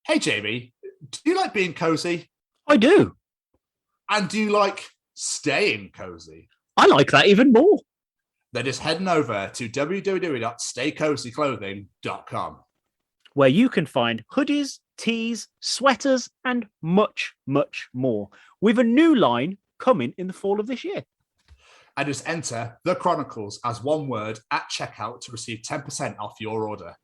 Hey, Jamie, do you like being cozy? I do. And do you like staying cozy? I like that even more. Then just heading over to www.staycozyclothing.com, where you can find hoodies, tees, sweaters, and much, much more, with a new line coming in the fall of this year. and just enter The Chronicles as one word at checkout to receive 10% off your order.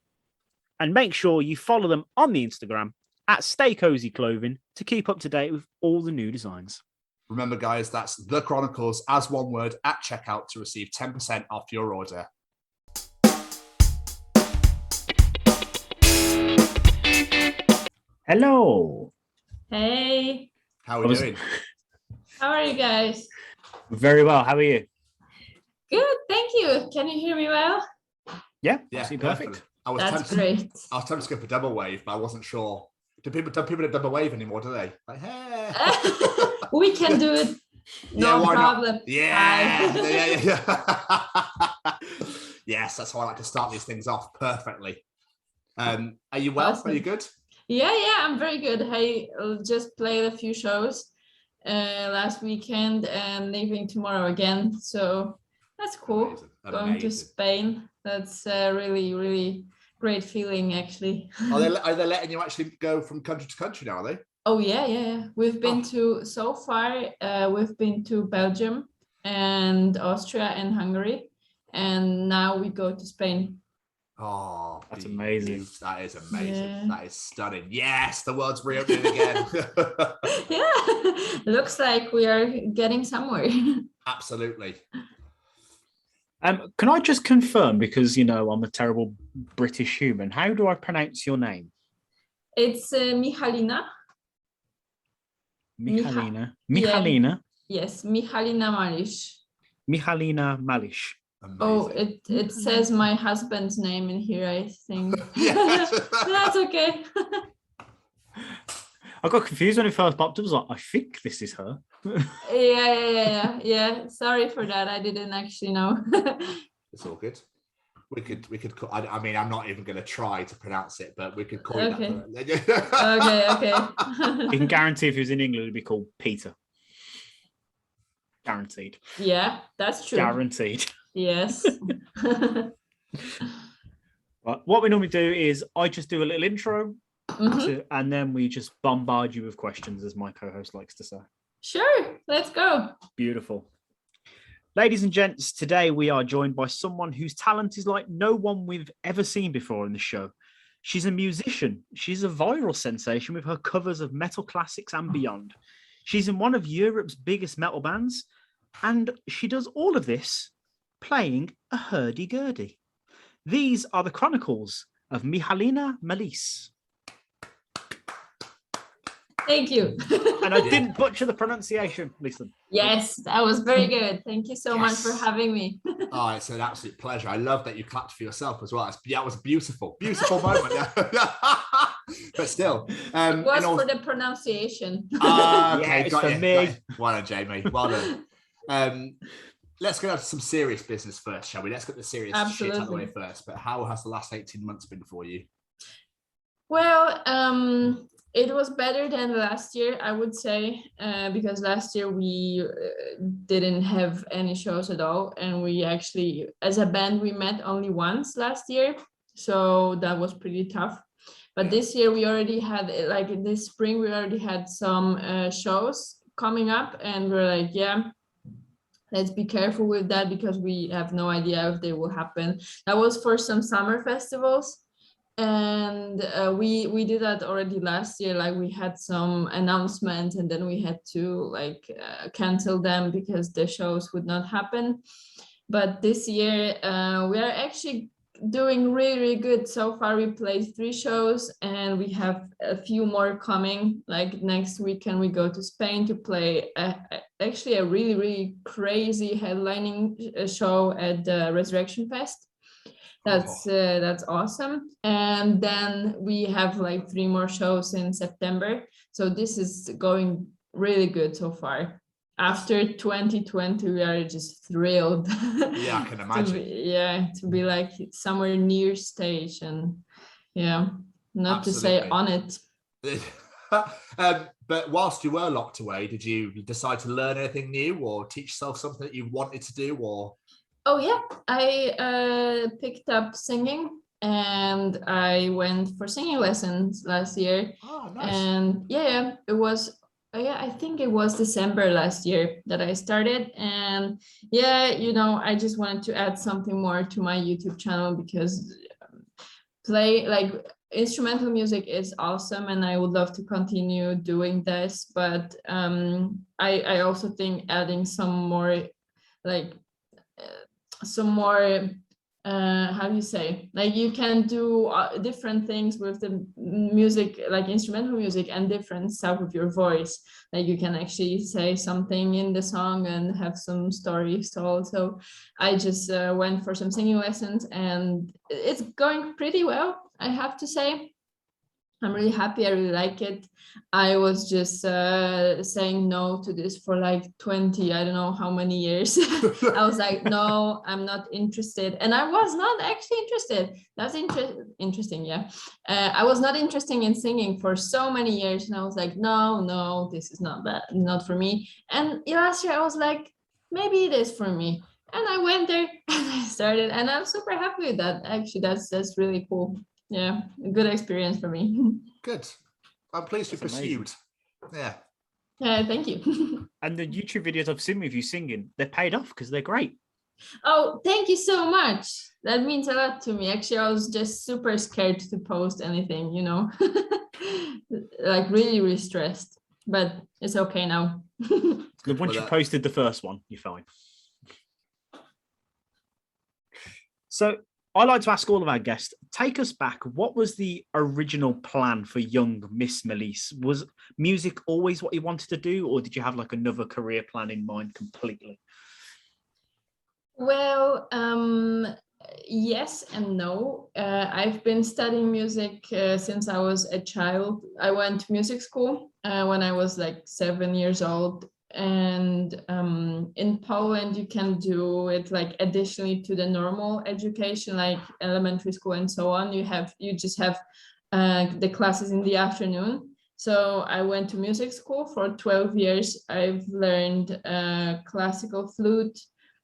And make sure you follow them on the Instagram at Stay Cozy Clothing to keep up to date with all the new designs. Remember, guys, that's The Chronicles as one word at checkout to receive 10% off your order. Hello. Hey, How are we doing? how are you guys? Very well. How are you? Good, thank you. Can you hear me well? Yeah, Perfect. perfect. That's great. I was tempted to go for double wave, but I wasn't sure. Do people do double wave anymore, do they? Like, hey. We can do it. No problem. Not? Yeah. Yes, that's how I like to start these things off perfectly. Are you well? Awesome. Are you good? Yeah, I'm very good. I just played a few shows last weekend and leaving tomorrow again. So that's cool. Going to Spain. That's really, really great feeling, actually. Are they letting you actually go from country to country now, are they? Oh, yeah. We've been to Belgium and Austria and Hungary. And now we go to Spain. Oh, that's amazing. That is amazing. Yeah. That is stunning. Yes, the world's reopening again. Yeah, looks like we are getting somewhere. Absolutely. Can I just confirm, because, I'm a terrible British human, how do I pronounce your name? It's Michalina. Michalina. Yeah. Yes, Michalina Malisz. Michalina Malisz. Amazing. Oh, it says my husband's name in here, I think. Yes. That's okay. I got confused when it first popped up. I was like, I think this is her. Yeah. Sorry for that. I didn't actually know. It's all good. We could call, I mean, I'm not even going to try to pronounce it, but we could call it that. Okay. You can guarantee if he was in England, it'd be called Peter. Guaranteed. Yeah, that's true. Guaranteed. Yes. But what we normally do is I just do a little intro, and then we just bombard you with questions, as my co-host likes to say. Sure, let's go. Beautiful. Ladies and gents, today we are joined by someone whose talent is like no one we've ever seen before in the show. She's a musician. She's a viral sensation with her covers of metal classics and beyond. She's in one of Europe's biggest metal bands, and she does all of this playing a Hurdy Gurdy. These are the Chronicles of Michalina Malisz. Thank you. And I didn't butcher the pronunciation, listen. Yes, that was very good. Thank you so much for having me. Oh, it's an absolute pleasure. I love that you clapped for yourself as well. That was a beautiful moment. But still. It was for the pronunciation. Okay, yes, got for you. me. Well done, Jamie. Well done. Let's go to some serious business first, shall we? Let's get the serious shit out of the way first. But how has the last 18 months been for you? Well, it was better than last year, I would say, because last year we didn't have any shows at all. And we actually, as a band, we met only once last year. So that was pretty tough. But this year we already had, like this spring, we already had some shows coming up. And we're like, let's be careful with that because we have no idea if they will happen. That was for some summer festivals. And we did that already last year. Like we had some announcements and then we had to cancel them because the shows would not happen. But this year we are actually doing really, really good. So far we played 3 shows and we have a few more coming. Like next weekend we go to Spain to play actually a really, really crazy headlining show at the Resurrection Fest. That's awesome. And then we have like 3 more shows in September. So this is going really good so far. After 2020, we are just thrilled. Yeah, I can imagine. to be like somewhere near stage and not Absolutely. to say on it. But whilst you were locked away, did you decide to learn anything new or teach yourself something that you wanted to do? Or Oh yeah, I picked up singing and I went for singing lessons last year. Oh, nice. And yeah, it was I think it was December last year that I started. And yeah, I just wanted to add something more to my YouTube channel because instrumental music is awesome and I would love to continue doing this, but I also think adding some more how do you say, like you can do different things with the music, like instrumental music, and different stuff with your voice. Like you can actually say something in the song and have some stories told. So I just went for some singing lessons and it's going pretty well, I have to say. I'm really happy. I really like it. I was just saying no to this for like 20, I don't know how many years. I was like, no, I'm not interested. And I was not actually interested. That's interesting, yeah. I was not interested in singing for so many years. And I was like, no, this is not for me. And last year I was like, maybe it is for me. And I went there and I started. And I'm super happy with that. Actually, that's really cool. Yeah, a good experience for me. Good. I'm pleased you pursued. Yeah. Yeah, thank you. And the YouTube videos I've seen with you singing, they're paid off because they're great. Oh, thank you so much. That means a lot to me. Actually, I was just super scared to post anything, like really, really stressed, but it's okay now. Once you posted the first one, you're fine. So I like to ask all of our guests, take us back. What was the original plan for young Miss Malisz? Was music always what you wanted to do, or did you have like another career plan in mind completely? Well, yes and no. I've been studying music since I was a child. I went to music school when I was like 7 years old. And in Poland you can do it like additionally to the normal education, like elementary school and so on. You just have the classes in the afternoon. So I went to music school for 12 years. I've learned classical flute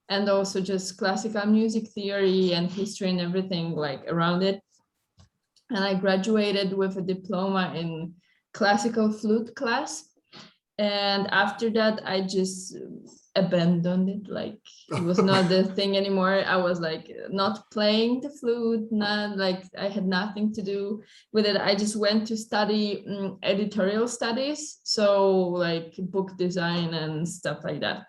and also just classical music theory and history and everything like around it. And I graduated with a diploma in classical flute class. And after that, I just abandoned it. Like it was not the thing anymore. I was like not playing the flute, not like I had nothing to do with it. I just went to study editorial studies. So like book design and stuff like that.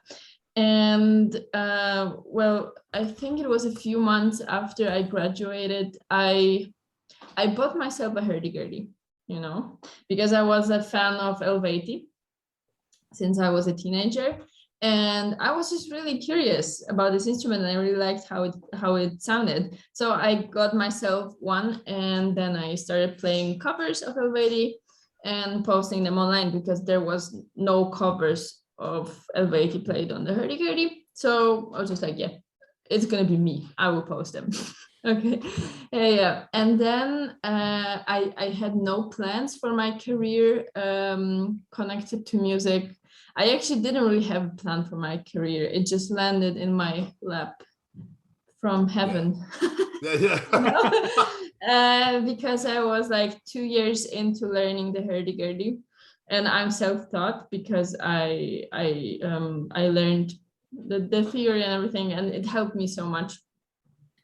And well, I think it was a few months after I graduated, I bought myself a Hurdy Gurdy, because I was a fan of Eluveitie since I was a teenager, and I was just really curious about this instrument and I really liked how it sounded. So I got myself one and then I started playing covers of Eluveitie and posting them online because there was no covers of Eluveitie played on the Hurdy Gurdy. So I was just like, yeah, it's gonna be me. I will post them. Okay. Yeah. And then I had no plans for my career connected to music. I actually didn't really have a plan for my career. It just landed in my lap from heaven. Yeah. Because I was like 2 years into learning the Hurdy Gurdy, and I'm self-taught because I learned the theory and everything, and it helped me so much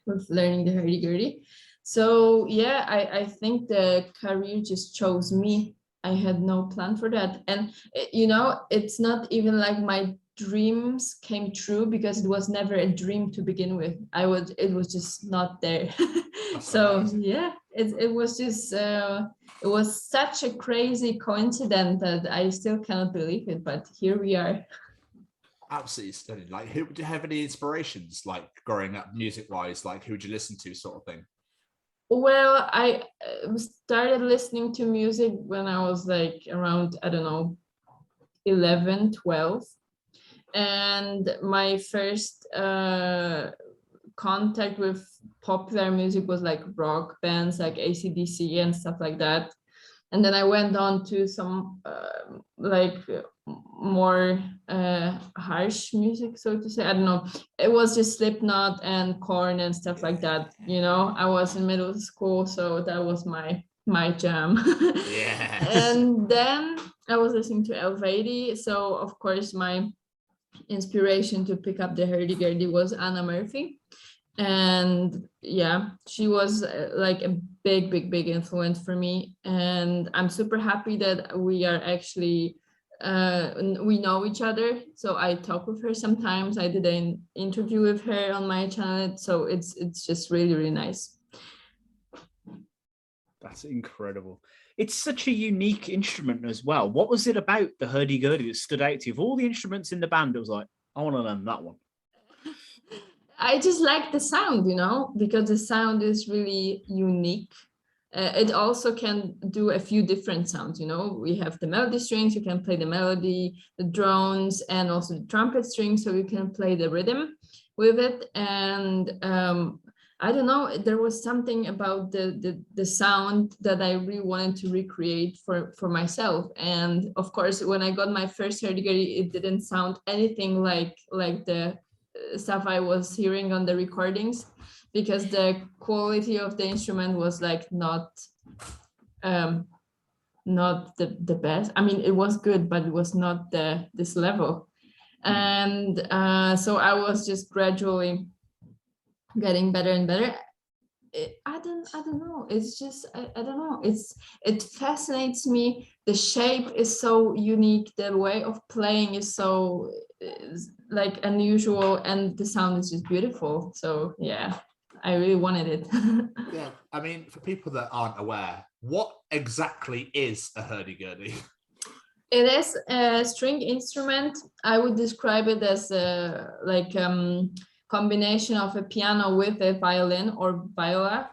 with learning the Hurdy Gurdy. So yeah, I think the career just chose me. I had no plan for that. And it's not even like my dreams came true because it was never a dream to begin with. It was just not there. So amazing. Yeah, it was just it was such a crazy coincidence that I still cannot believe it, but here we are. Absolutely stunning. Like, who would you have any inspirations, like growing up music wise? Like, who would you listen to, sort of thing? Well, I started listening to music when I was like around, I don't know, 11, 12. And my first contact with popular music was like rock bands like AC/DC and stuff like that. And then I went on to some more harsh music, so to say. I don't know. It was just Slipknot and Korn and stuff like that. You know, I was in middle school, so that was my jam. Yeah. And then I was listening to Eluveitie. So of course my inspiration to pick up the Hurdy Gurdy was Anna Murphy. And yeah, she was like a big influence for me. And I'm super happy that we are actually we know each other. So I talk with her sometimes. I did an interview with her on my channel. So it's just really nice. That's incredible. It's such a unique instrument as well. What was it about the Hurdy Gurdy that stood out to you? Of all the instruments in the band, it was like, I want to learn that one. I just like the sound, you know, because the sound is really unique. It also can do a few different sounds, you know. We have the melody strings, you can play the melody, the drones, and also the trumpet strings, so you can play the rhythm with it. And I don't know, there was something about the sound that I really wanted to recreate for myself. And of course, when I got my first Hurdy Gurdy, it didn't sound anything like the stuff I was hearing on the recordings, because the quality of the instrument was like not the best. I mean, it was good, but it was not this level. And so I was just gradually getting better and better. I don't know. It's just I don't know. It fascinates me. The shape is so unique. The way of playing is so like unusual, and the sound is just beautiful. So yeah, I really wanted it. Yeah, I mean, for people that aren't aware, what exactly is a Hurdy Gurdy? It is a string instrument. I would describe it as a combination of a piano with a violin or viola,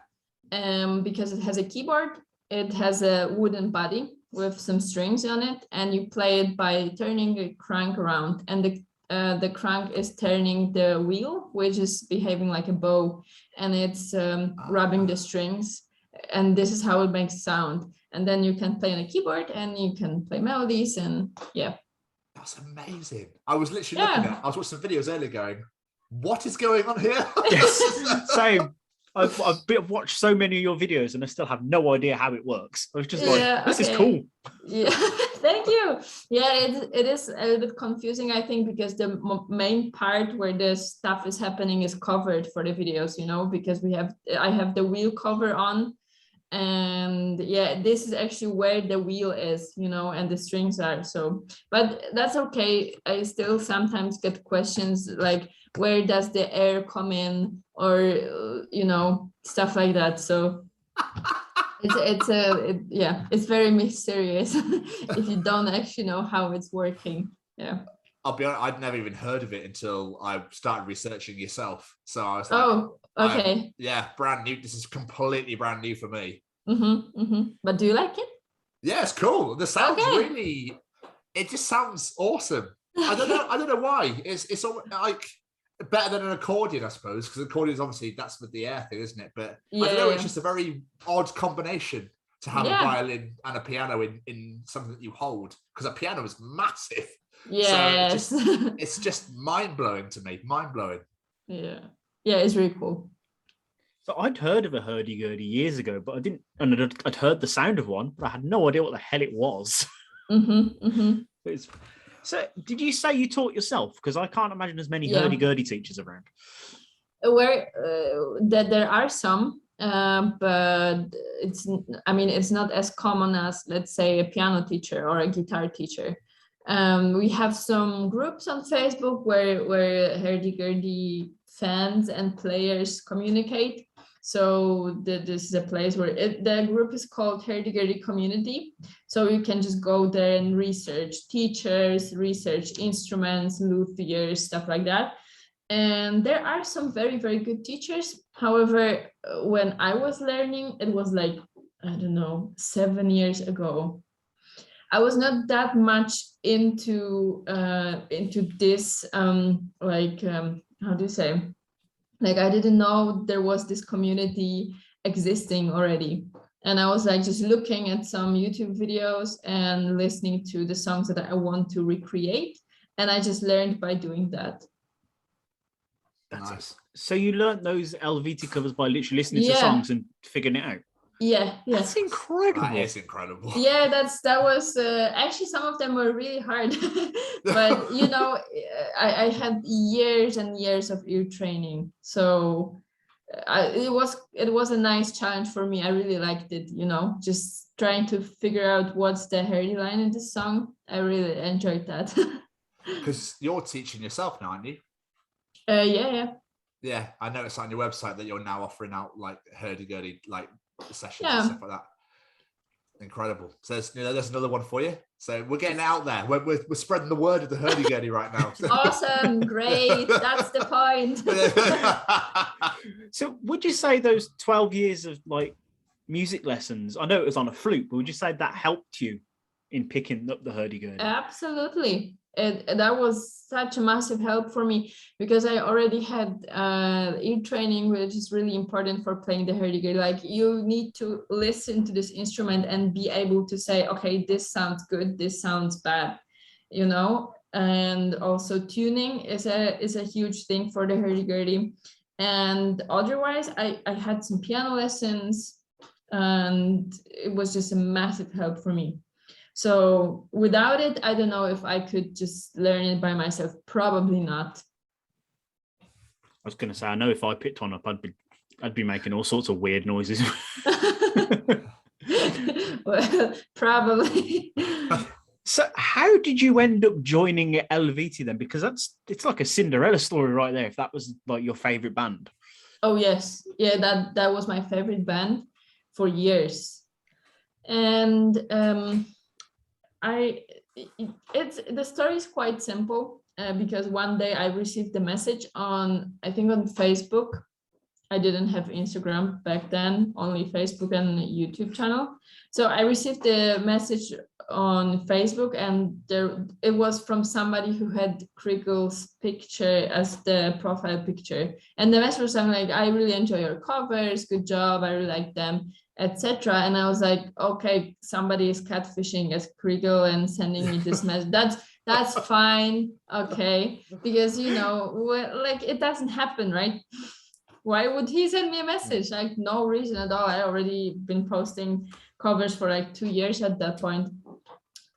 because it has a keyboard, it has a wooden body with some strings on it, and you play it by turning a crank around, and the crank is turning the wheel, which is behaving like a bow, and it's rubbing the strings, and this is how it makes sound. And then you can play on a keyboard and you can play melodies, and yeah. That's amazing. I was literally looking at, I was watching some videos earlier going, what is going on here? Yes, same. I've watched so many of your videos and I still have no idea how it works. I was just like, this is cool. Yeah, thank you. Yeah, it is a little bit confusing, I think, because the main part where the stuff is happening is covered for the videos, you know, because I have the wheel cover on, and yeah, this is actually where the wheel is, you know, and the strings are. So, but that's okay. I still sometimes get questions like, where does the air come in, or you know, stuff like that. So it's very mysterious if you don't actually know how it's working. Yeah, I'll be honest, I'd never even heard of it until I started researching yourself. So I was like, oh, okay. Yeah, brand new. This is completely brand new for me. But do you like it? Yeah, it's cool. The sounds really, it just sounds awesome. I don't know why. It's like better than an accordion, I suppose, because accordion is obviously, that's with the air thing, isn't it? But I don't know, it's just a very odd combination to have a violin and a piano in something that you hold, because a piano is massive. Yes. So it's just mind-blowing to me. Mind-blowing. Yeah, it's really cool. So I'd heard of a Hurdy Gurdy years ago, but I didn't, and I'd heard the sound of one, but I had no idea what the hell it was. So did you say you taught yourself? Because I can't imagine as many Hurdy Gurdy teachers around. Where there are some, but it's not as common as, let's say, a piano teacher or a guitar teacher. We have some groups on Facebook where Hurdy Gurdy fans and players communicate. So this is a place where the group is called Hurdy Gurdy Community. So you can just go there and research teachers, research instruments, luthiers, stuff like that. And there are some very, very good teachers. However, when I was learning, it was like, I don't know, 7 years ago. I was not that much into this, how do you say? Like, I didn't know there was this community existing already. And I was like just looking at some YouTube videos and listening to the songs that I want to recreate. And I just learned by doing that. That's Nice. So you learned those Eluveitie covers by literally listening to Yeah. songs and figuring it out? Yeah. That's incredible. That is incredible. Yeah, that was actually, some of them were really hard. But you know, I had years and years of ear training, so it was a nice challenge for me. I really liked it, you know, just trying to figure out what's the Hurdy line in this song. I really enjoyed that. Because you're teaching yourself now, aren't you? Yeah. Yeah, I noticed on your website that you're now offering out like Hurdy Gurdy like sessions Yeah. and stuff like that. Incredible. So there's another one for you. So we're getting out there. We're spreading the word of the Hurdy Gurdy right now. Awesome, great. That's the point. So would you say those 12 years of like music lessons, I know it was on a flute, but would you say that helped you in picking up the Hurdy Gurdy? Absolutely. That was such a massive help for me, because I already had ear training, which is really important for playing the Hurdy Gurdy. Like, you need to listen to this instrument and be able to say, okay, this sounds good, this sounds bad, you know. And also tuning is a huge thing for the Hurdy Gurdy. And otherwise, I had some piano lessons, and it was just a massive help for me. So without it, I don't know if I could just learn it by myself. Probably not. I was going to say, I know if I picked one up, I'd be making all sorts of weird noises. Well, probably. So how did you end up joining Eluveitie then? Because it's like a Cinderella story right there, if that was like your favorite band. Oh yes, yeah, that was my favorite band for years. And the story is quite simple, because one day I received a message on Facebook. I didn't have Instagram back then, only Facebook and YouTube channel. So I received a message on Facebook, and it was from somebody who had Kriegle's picture as the profile picture. And the message was something like, I really enjoy your covers, good job, I really like them, etc. And I was like, okay, somebody is catfishing as Kriegel and sending me this message. That's fine, okay, because you know, like, it doesn't happen, right? Why would he send me a message? Like, no reason at all. I already been posting covers for like 2 years at that point.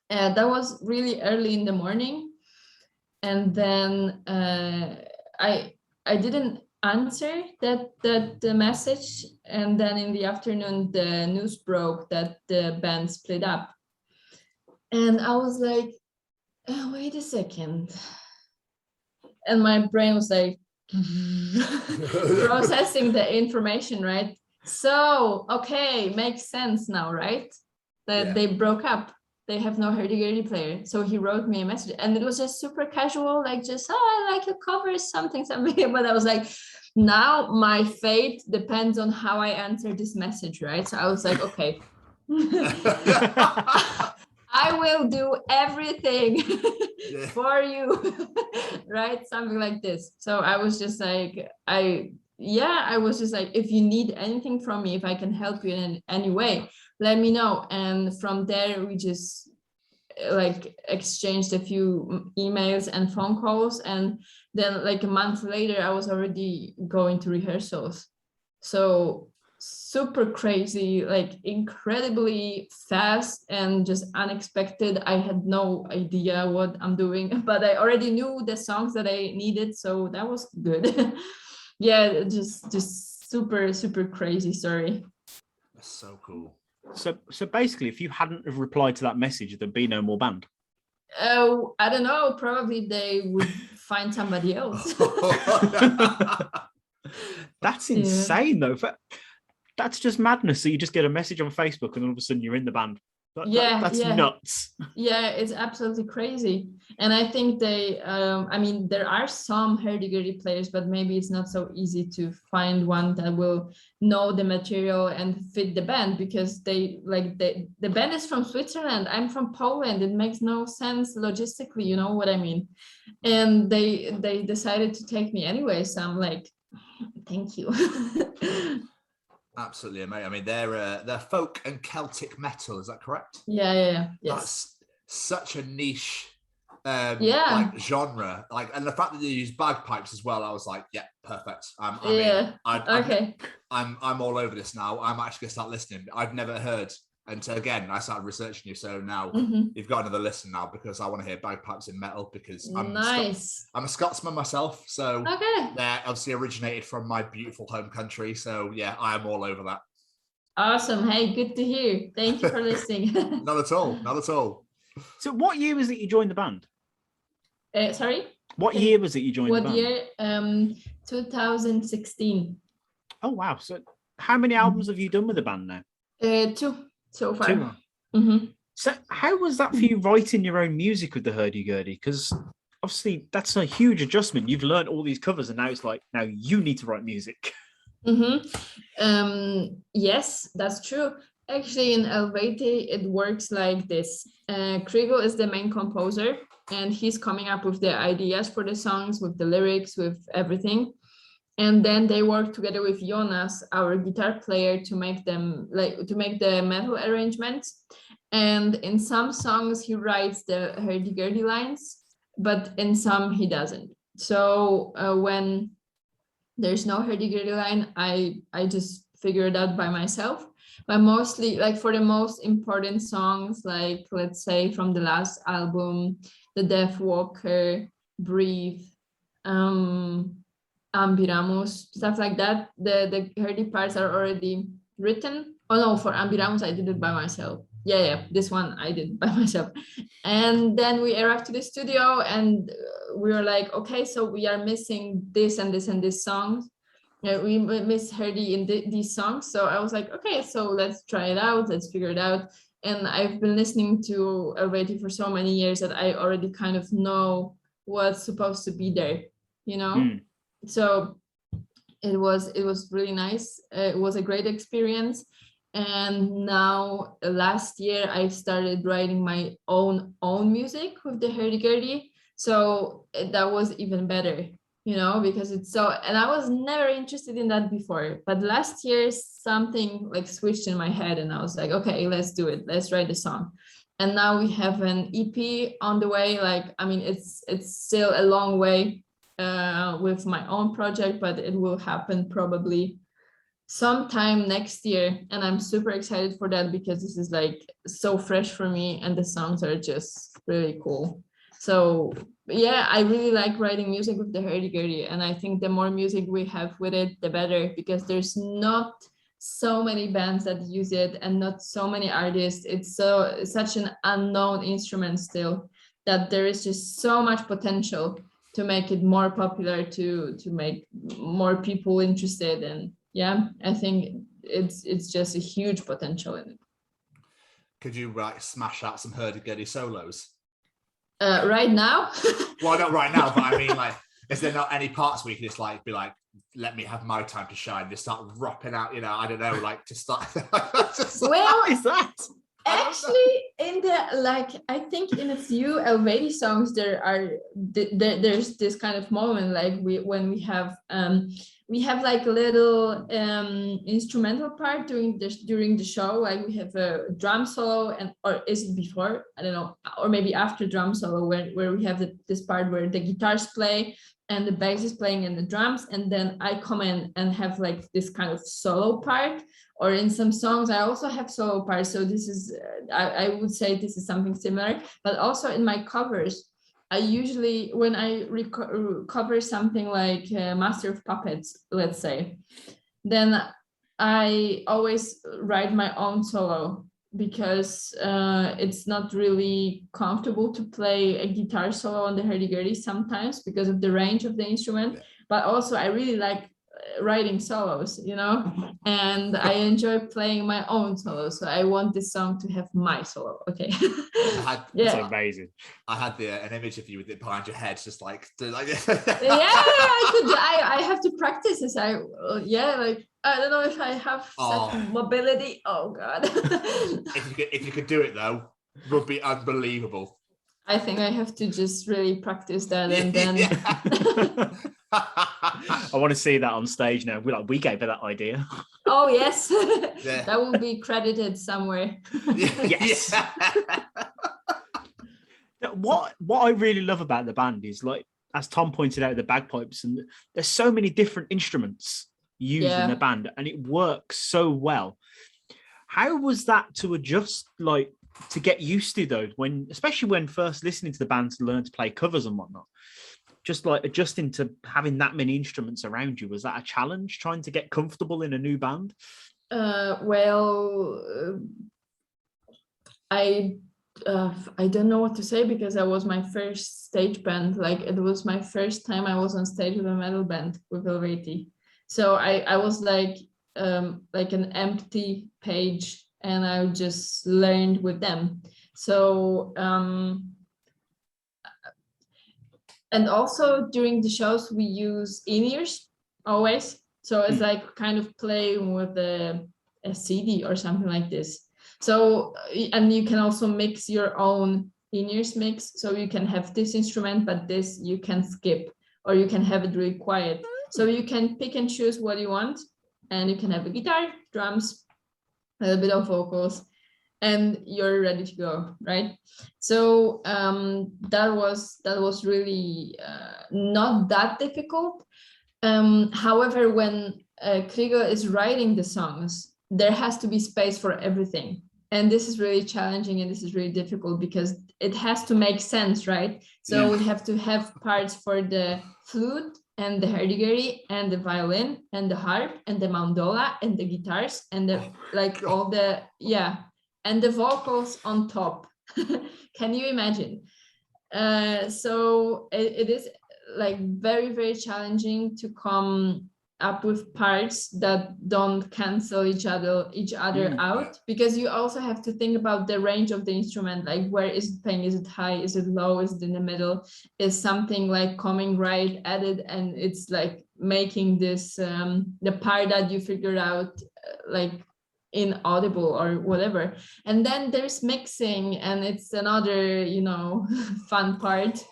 That was really early in the morning, and then I didn't answer that message, and then in the afternoon the news broke that the band split up, and I was like, oh, wait a second, and my brain was like processing the information, right? So okay, makes sense now, right? That they broke up. They have no Hurdy Gurdy player. So he wrote me a message, and it was just super casual, like just, oh, I like your covers, something. But I was like, now my fate depends on how I answer this message, right? So I was like, okay, I will do everything for you, right? Something like this. So I was just like, I was just like, if you need anything from me, if I can help you in any way, let me know. And from there, we just like exchanged a few emails and phone calls. And then like a month later, I was already going to rehearsals. So super crazy, like incredibly fast and just unexpected. I had no idea what I'm doing, but I already knew the songs that I needed. So that was good. Yeah, just super crazy story. That's so cool. So basically, if you hadn't have replied to that message, there'd be no more band. Oh, I don't know. Probably they would find somebody else. That's insane, though. That's just madness. So you just get a message on Facebook, and all of a sudden you're in the band. That's nuts. Yeah, it's absolutely crazy. And I think they, I mean, there are some Hurdy Gurdy players, but maybe it's not so easy to find one that will know the material and fit the band, because the band is from Switzerland. I'm from Poland. It makes no sense logistically, you know what I mean? And they decided to take me anyway. So I'm like, thank you. Absolutely amazing. I mean, they're folk and Celtic metal. Is that correct? Yeah. Yes. That's such a niche Yeah. like genre. Like, and the fact that they use bagpipes as well, I was like, yeah, perfect. I'm all over this now. I'm actually gonna start listening. I've never heard. And so again, I started researching you. So now you've got another listen now because I want to hear bagpipes in metal because I'm a Scotsman myself. So they're obviously originated from my beautiful home country. So yeah, I am all over that. Awesome. Hey, good to hear. Thank you for listening. Not at all. Not at all. So what year was it you joined the band? Sorry? What year was it you joined the band? What year? 2016. Oh, wow. So how many albums have you done with the band now? 2 so far. 2. Mm-hmm. So how was that for you writing your own music with the Hurdy Gurdy? Because obviously that's a huge adjustment. You've learned all these covers and now it's like, now you need to write music. Yes, that's true. Actually, in Eluveitie, it works like this. Krigo is the main composer and he's coming up with the ideas for the songs, with the lyrics, with everything. And then they work together with Jonas, our guitar player, to make the metal arrangements. And in some songs he writes the Hurdy Gurdy lines, but in some he doesn't. So when there's no Hurdy Gurdy line, I just figure it out by myself. But mostly, like for the most important songs, like let's say from the last album, The Death Walker, Breathe, Ambiramus, stuff like that, the Hurdy parts are already written. Oh no, for Ambiramus I did it by myself. Yeah, this one I did by myself. And then we arrived to the studio and we were like, okay, so we are missing this and this and this songs. Yeah, we miss Hurdy in these songs. So I was like, okay, so let's try it out, let's figure it out. And I've been listening to Eluveitie for so many years that I already kind of know what's supposed to be there, you know? So it was really nice. It was a great experience. And now last year I started writing my own music with the Hurdy Gurdy. So that was even better, you know, because it's so, and I was never interested in that before, but last year something like switched in my head and I was like, okay, let's do it. Let's write the song. And now we have an EP on the way. Like, I mean, it's still a long way with my own project, but it will happen probably sometime next year. And I'm super excited for that because this is like so fresh for me and the songs are just really cool. So yeah, I really like writing music with the Hurdy Gurdy, and I think the more music we have with it, the better, because there's not so many bands that use it and not so many artists. It's such an unknown instrument still that there is just so much potential to make it more popular, to make more people interested. And yeah, I think it's just a huge potential in it. Could you smash out some Hurdy Gurdy solos? Right now? Well, not right now, but I mean, like, is there not any parts where you can just like be like, let me have my time to shine, just start rapping out, you know, I don't know, like to start. Well, is that? Actually, in the I think in a few Eluveitie songs there's this kind of moment, like when we have like a little instrumental part during the show, like we have a drum solo, or is it before? I don't know, or maybe after drum solo where we have this part where the guitars play and the bass is playing and the drums, and then I come in and have like this kind of solo part. Or in some songs, I also have solo parts. So this is, I would say this is something similar. But also in my covers, I usually, when I cover something like Master of Puppets, let's say, then I always write my own solo, because it's not really comfortable to play a guitar solo on the Hurdy Gurdy sometimes because of the range of the instrument. But also I really like writing solos, you know, and I enjoy playing my own solo. So I want this song to have my solo. Okay. That's amazing. I had an image of you with it behind your head, just like I have to practice this. I don't know if I have such mobility. Oh God. if you could do it though, would be unbelievable. I think I have to just really practice that, and then I want to see that on stage now. We gave her that idea. Oh yes, Yeah. that will be credited somewhere. Yes. What I really love about the band is, like, as Tom pointed out, the bagpipes, and there's so many different instruments used in the band, and it works so well. How was that to adjust, like, to get used to, though, especially when first listening to the band to learn to play covers and whatnot? Just like adjusting to having that many instruments around you, was that a challenge, trying to get comfortable in a new band? I don't know what to say, because that was my first stage band. Like, it was my first time I was on stage with a metal band with Eluveitie. So I was like an empty page, and I just learned with them. So and also during the shows we use in-ears always. So it's like kind of playing with a CD or something like this. So, and you can also mix your own in-ears mix. So you can have this instrument, but this you can skip, or you can have it really quiet. So you can pick and choose what you want, and you can have a guitar, drums, a little bit of vocals, and you're ready to go, right? So that was really not that difficult. However, when Krieger is writing the songs, there has to be space for everything. And this is really challenging, and this is really difficult, because it has to make sense, right? So we have to have parts for the flute and the Hurdy Gurdy and the violin and the harp and the mandola and the guitars and the all the and the vocals on top. Can you imagine? So it is like very, very challenging to come up with parts that don't cancel each other out, because you also have to think about the range of the instrument. Like, where is it playing? Is it high? Is it low? Is it in the middle? Is something like coming right at it, and it's like making this the part that you figured out like inaudible or whatever. And then there's mixing, and it's another fun part.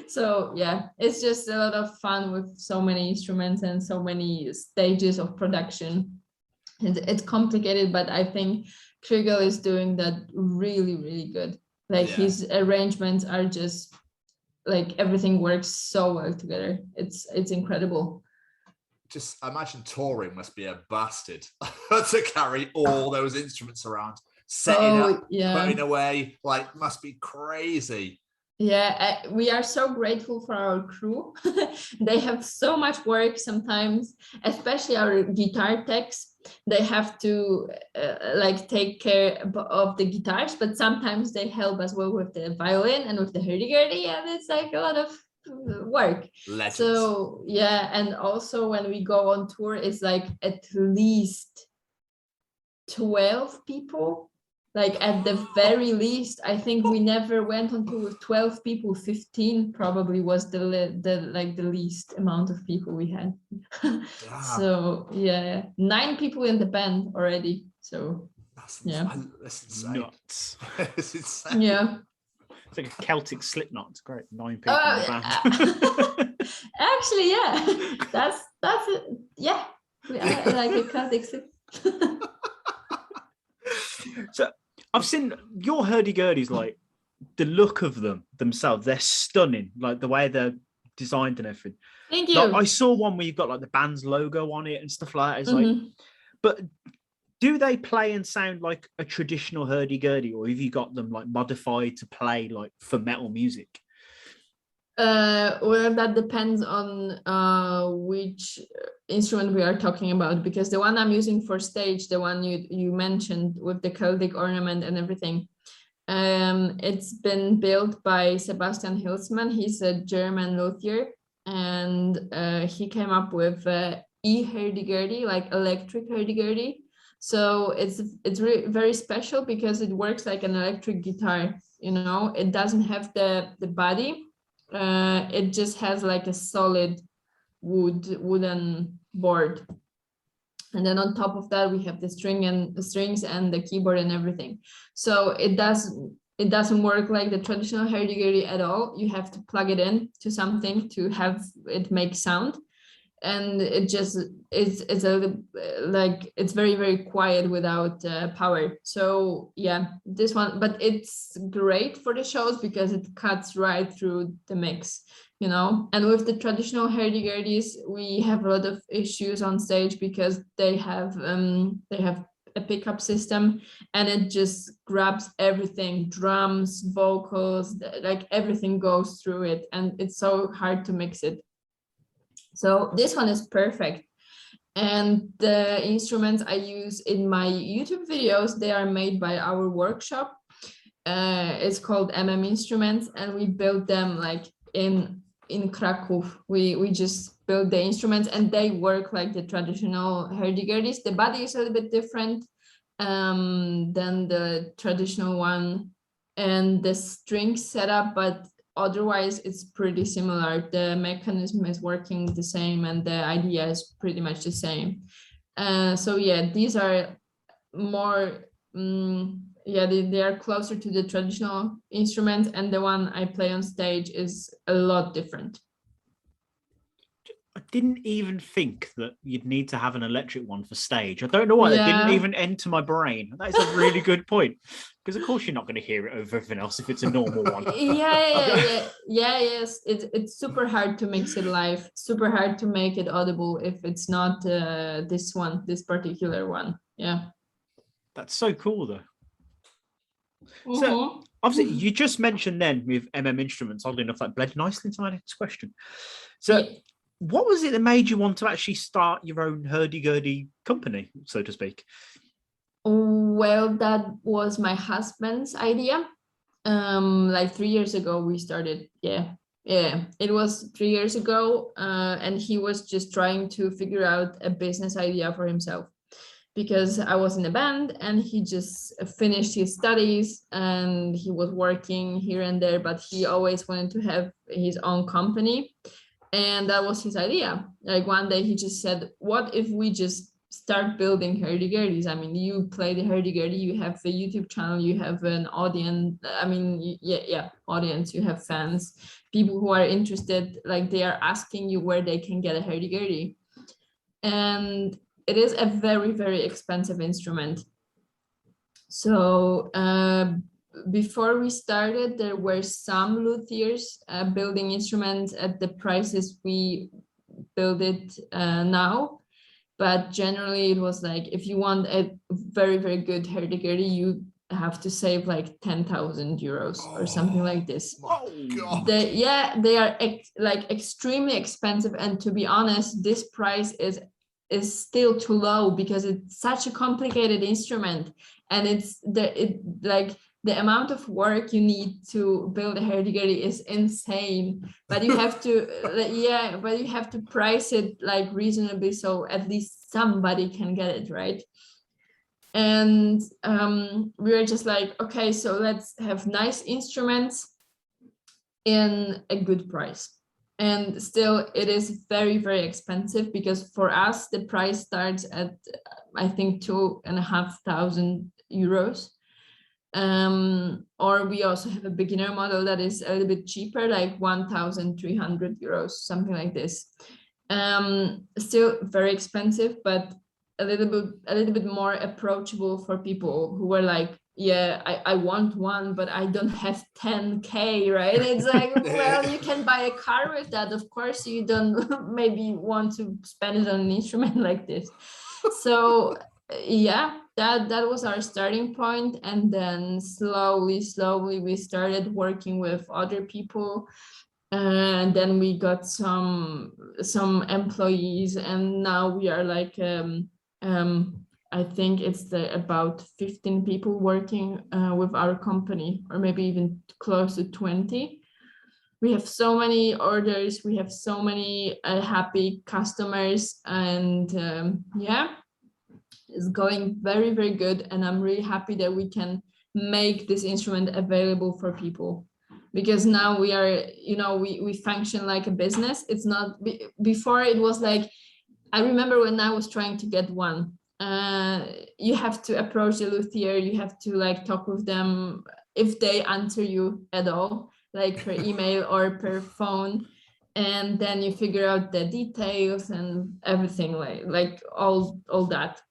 So yeah, it's just a lot of fun with so many instruments and so many stages of production. And it's complicated, but I think Kriegel is doing that really, really good. Like his arrangements are just like, everything works so well together. It's incredible. Just imagine touring must be a bastard to carry all those instruments around, setting up, putting away, like, must be crazy. Yeah, we are so grateful for our crew. They have so much work sometimes, especially our guitar techs. They have to like take care of the guitars, but sometimes they help as well with the violin and with the Hurdy Gurdy, and it's like a lot of work. Legends. So yeah, and also when we go on tour, it's like at least 12 people. Like, at the very least. I think we never went on tour with 12 people. 15 probably was the least amount of people we had. So yeah, 9 people in the band already. So that's insane. Nuts. It's insane. Yeah, it's like a Celtic Slipknot. It's great. 9 people in the band. Actually, yeah, that's it. Yeah, we are like a Celtic Slipknot. So I've seen your hurdy-gurdies, like, the look of them themselves, they're stunning, like the way they're designed and everything. Thank you. Like, I saw one where you've got like the band's logo on it and stuff like that. It's like, but do they play and sound like a traditional hurdy-gurdy, or have you got them like modified to play like for metal music? Well, that depends on which instrument we are talking about, because the one I'm using for stage, the one you mentioned with the Celtic ornament and everything, it's been built by Sebastian Hilsmann. He's a German luthier, and he came up with e-hurdy-gurdy, like electric hurdy-gurdy. So it's really very special because it works like an electric guitar. It doesn't have the body. It just has like a solid wooden board, and then on top of that we have the strings and the keyboard and everything. So it does it doesn't work like the traditional hurdy-gurdy at all. You have to plug it in to something to have it make sound. And it just it's a little like it's very, very quiet without power. So yeah, this one, but it's great for the shows because it cuts right through the mix, you know. And with the traditional hurdy-gurdys, we have a lot of issues on stage because they have a pickup system, and it just grabs everything, drums, vocals, like everything goes through it, and it's so hard to mix it. So this one is perfect. And the instruments I use in my YouTube videos, they are made by our workshop. It's called Instruments, and we built them like in Kraków. We just built the instruments, and they work like the traditional hurdy-gurdys. The body is a little bit different than the traditional one, and the string setup, but otherwise it's pretty similar. The mechanism is working the same, and the idea is pretty much the same. So yeah, these are more they are closer to the traditional instruments, and the one I play on stage is a lot different. I didn't even think that you'd need to have an electric one for stage. I don't know why that didn't even enter my brain. That is a really good point, because of course you're not going to hear it over everything else if it's a normal one. Yes, it's super hard to mix it live, super hard to make it audible if it's not this particular one. Yeah, that's so cool though. So obviously you just mentioned then with Instruments, oddly enough, that bled nicely into my next question. So what was it that made you want to actually start your own hurdy-gurdy company, so to speak? Well, that was my husband's idea. Like 3 years ago we started. Yeah, it was 3 years ago, and he was just trying to figure out a business idea for himself, because I was in a band and he just finished his studies and he was working here and there, but he always wanted to have his own company. And that was his idea. Like one day he just said, what if we just start building hurdy-gurdys? I mean, you play the hurdy-gurdy, you have a YouTube channel, you have an audience. I mean, audience, you have fans, people who are interested, like they are asking you where they can get a hurdy-gurdy. And it is a very, very expensive instrument. So before we started, there were some luthiers building instruments at the prices we build it now. But generally it was like, if you want a very, very good hurdy-gurdy, you have to save like 10,000 euros or something like this. Oh, God. They are like extremely expensive. And to be honest, this price is still too low because it's such a complicated instrument, and the amount of work you need to build a hurdy-gurdy is insane. But you have to but you have to price it like reasonably, so at least somebody can get it, right? And we were just like, okay, so let's have nice instruments in a good price. And still it is very, very expensive, because for us the price starts at I think 2,500 euros. Or we also have a beginner model that is a little bit cheaper, like 1,300 euros, something like this. Still very expensive, but a little bit more approachable for people who were like, yeah, I want one, but I don't have 10K, right? It's like, well, you can buy a car with that. Of course, you don't maybe want to spend it on an instrument like this. So yeah, that was our starting point. And then slowly we started working with other people. And then we got some employees, and now we are like I think it's about 15 people working with our company, or maybe even close to 20. We have so many orders, we have so many happy customers, and it's going very, very good. And I'm really happy that we can make this instrument available for people, because now we are, we function like a business. It's not, before it was like, I remember when I was trying to get one, you have to approach the luthier, you have to like talk with them if they answer you at all, like per email or per phone. And then you figure out the details and everything, like all that.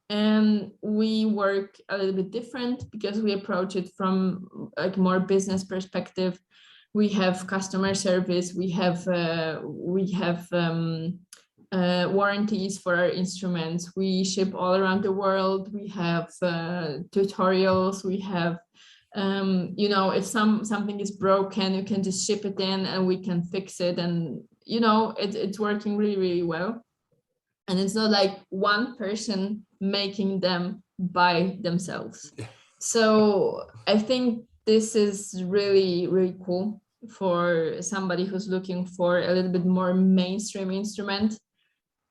And we work a little bit different because we approach it from like more business perspective. We have customer service, we have warranties for our instruments, we ship all around the world, we have tutorials, we have if something is broken, you can just ship it in and we can fix it, and it's working really, really well. And it's not like one person making them by themselves. So I think this is really, really cool for somebody who's looking for a little bit more mainstream instrument,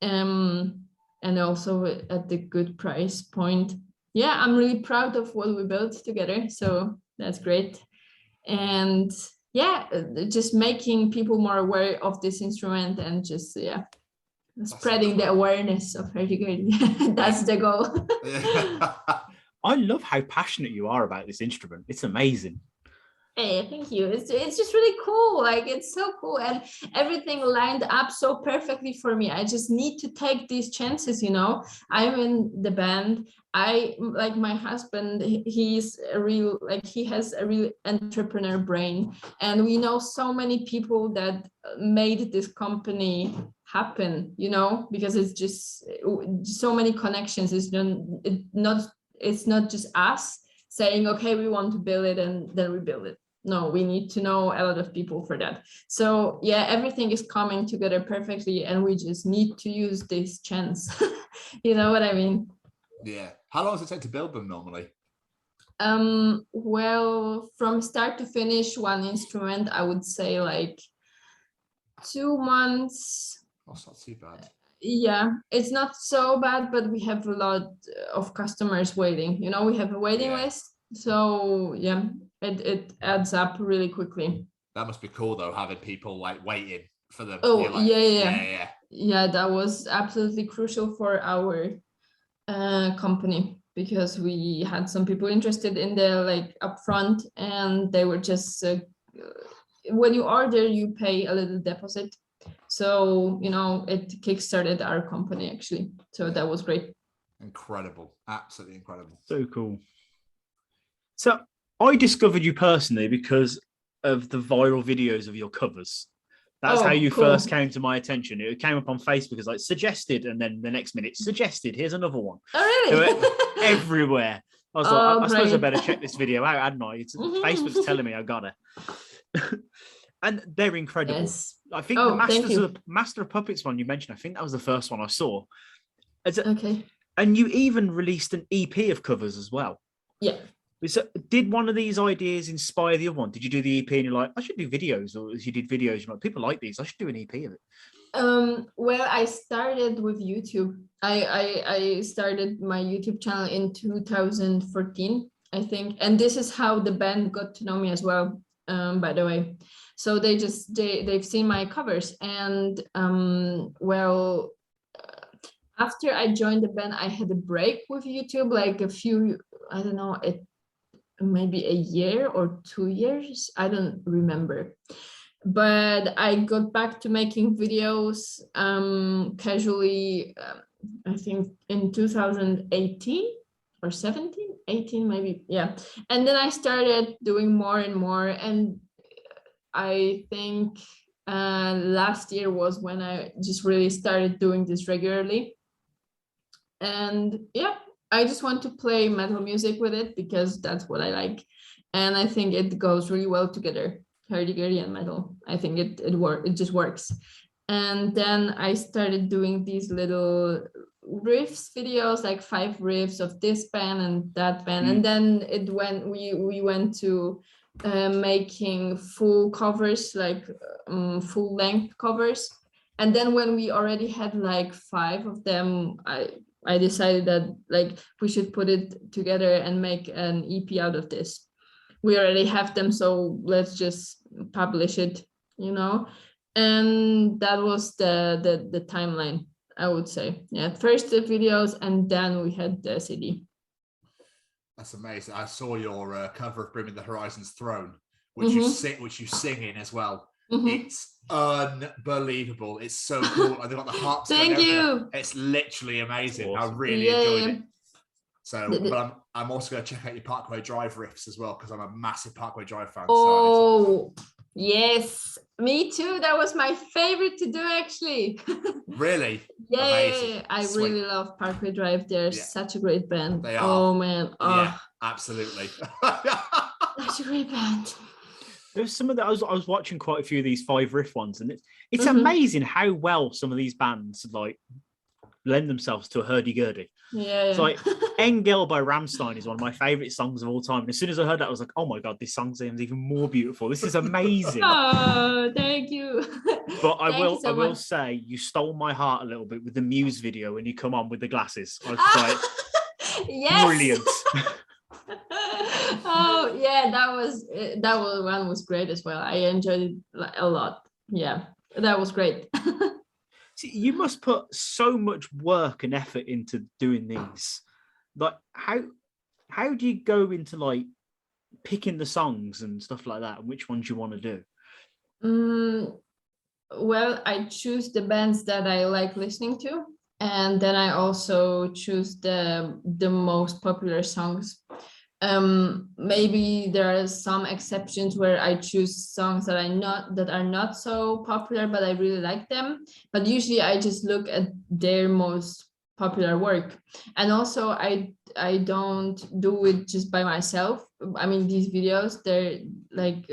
and also at the good price point. Yeah, I'm really proud of what we built together, so that's great. And yeah, just making people more aware of this instrument and just spreading the awareness of Hurdy Gurdy. That's the goal. I love how passionate you are about this instrument. It's amazing. Hey, thank you. It's just really cool. Like, it's so cool, and everything lined up so perfectly for me. I just need to take these chances. I'm in the band. I like my husband. He has a real entrepreneur brain, and we know so many people that made this company happen. Because it's just so many connections. It's not just us saying, okay, we want to build it and then we build it. No, we need to know a lot of people for that. So yeah, everything is coming together perfectly, and we just need to use this chance. You know what I mean? Yeah. How long does it take to build them normally? Well, from start to finish, one instrument, I would say like 2 months. That's not too bad. Yeah, it's not so bad, but we have a lot of customers waiting. We have a waiting list. So yeah, it adds up really quickly. That must be cool though, having people like waiting for them. Yeah, that was absolutely crucial for our company, because we had some people interested in the like upfront, and they were just when you order, you pay a little deposit. So it kickstarted our company actually. So that was great. Incredible, absolutely incredible. So cool. So I discovered you personally because of the viral videos of your covers. That's how you first came to my attention. It came up on Facebook as like suggested, and then the next minute suggested, here's another one. Oh, really? Everywhere. I was like, I suppose I better check this video out, hadn't I? Facebook's telling me I gotta. And they're incredible. Yes. I think the Master of Puppets one you mentioned, I think that was the first one I saw. Okay. And you even released an EP of covers as well. Yeah. So did one of these ideas inspire the other one? Did you do the EP and you're like, I should do videos? Or as you did videos, you're like, people like these, I should do an EP of it. Well, I started with YouTube. I started my YouTube channel in 2014, I think. And this is how the band got to know me as well, by the way. So they've seen my covers. And after I joined the band, I had a break with YouTube, like a few, I don't know, maybe a year or 2 years. I don't remember. But I got back to making videos casually, I think in 2018 or 18 maybe. Yeah. And then I started doing more and more. And I think last year was when I just really started doing this regularly. And yeah, I just want to play metal music with it because that's what I like. And I think it goes really well together, Hurdy Gurdy and metal. I think it just works. And then I started doing these little riffs videos, like 5 riffs of this band and that band. And then we went to making full covers, like full length covers. And then when we already had like 5 of them, I decided that like we should put it together and make an EP out of this. We already have them, so let's just publish it, And that was the timeline, I would say. Yeah, first the videos, and then we had the CD. That's amazing. I saw your cover of Bring Me the Horizon's Throne, which you sing in as well. It's unbelievable. It's so cool. They've got the harps. Thank you. It's literally amazing. Awesome. I really enjoyed it. The- So, but I'm also going to check out your Parkway Drive riffs as well, because I'm a massive Parkway Drive fan. Oh, yes, me too. That was my favorite to do, actually. Really? Yeah, Amazing. I Sweet. really love Parkway Drive. They're such a great band. They are. Oh man, Yeah, absolutely. such a great band. There's some of that. I was watching quite a few of these 5 riff ones, and it's Mhm. amazing how well some of these bands like lend themselves to a hurdy gurdy. Yeah, It's like Engel by Rammstein is one of my favorite songs of all time. And as soon as I heard that, I was like, oh my god, this song sounds even more beautiful. This is amazing. Oh, thank you. But I Thank you so will much. say you stole my heart a little bit with the Muse video when you come on with the glasses. I was like, Yes. brilliant. Oh yeah, that one was great as well. I enjoyed it a lot. Yeah, that was great. See, you must put so much work and effort into doing these. Like, how do you go into like picking the songs and stuff like that, and which ones you want to do? Well, I choose the bands that I like listening to, and then I also choose the most popular songs. Maybe there are some exceptions where I choose songs that are not so popular, but I really like them. But usually I just look at their most popular work. And also I don't do it just by myself. I mean, these videos, they're like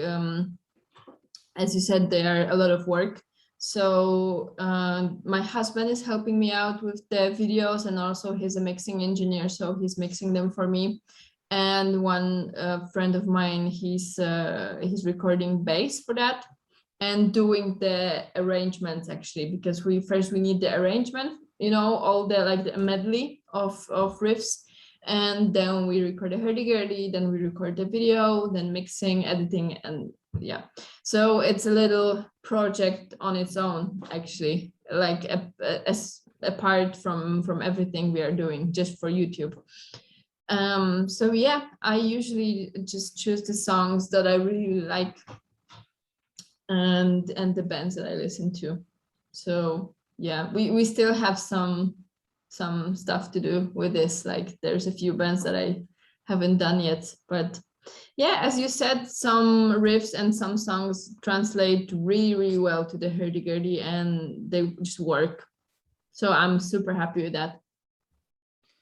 as you said, they are a lot of work. So my husband is helping me out with the videos, and also he's a mixing engineer, so he's mixing them for me. And one friend of mine, he's recording bass for that and doing the arrangements, actually, because we need the arrangement, all the like the medley of riffs, and then we record a hurdy-gurdy, then we record the video, then mixing, editing, and yeah. So it's a little project on its own, actually, like apart from everything we are doing just for YouTube. So yeah, I usually just choose the songs that I really like and the bands that I listen to. So yeah, we still have some stuff to do with this. Like there's a few bands that I haven't done yet, but yeah, as you said, some riffs and some songs translate really, really well to the hurdy-gurdy, and they just work. So I'm super happy with that.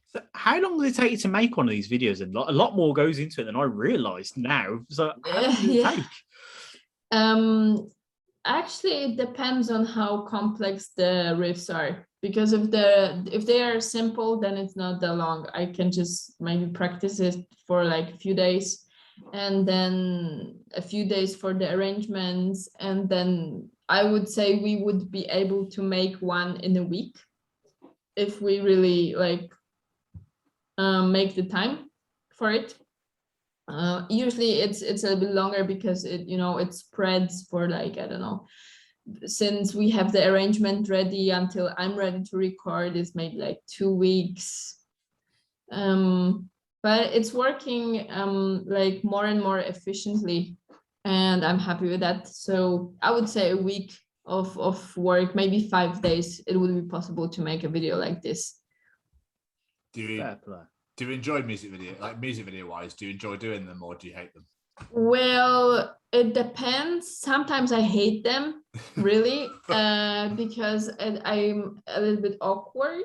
So how long does it take you to make one of these videos? And a lot more goes into it than I realized now. So how long does it take? Actually, it depends on how complex the riffs are. Because if they are simple, then it's not that long. I can just maybe practice it for like a few days, and then a few days for the arrangements, and then I would say we would be able to make one in a week if we really like make the time for it. Usually it's a little bit longer because it spreads for like, I don't know, since we have the arrangement ready until I'm ready to record, it's maybe like 2 weeks. But it's working like more and more efficiently, and I'm happy with that. So I would say a week of work, maybe 5 days, it would be possible to make a video like this. Do you enjoy music video wise? Do you enjoy doing them, or do you hate them? Well, it depends. Sometimes I hate them, really, because I'm a little bit awkward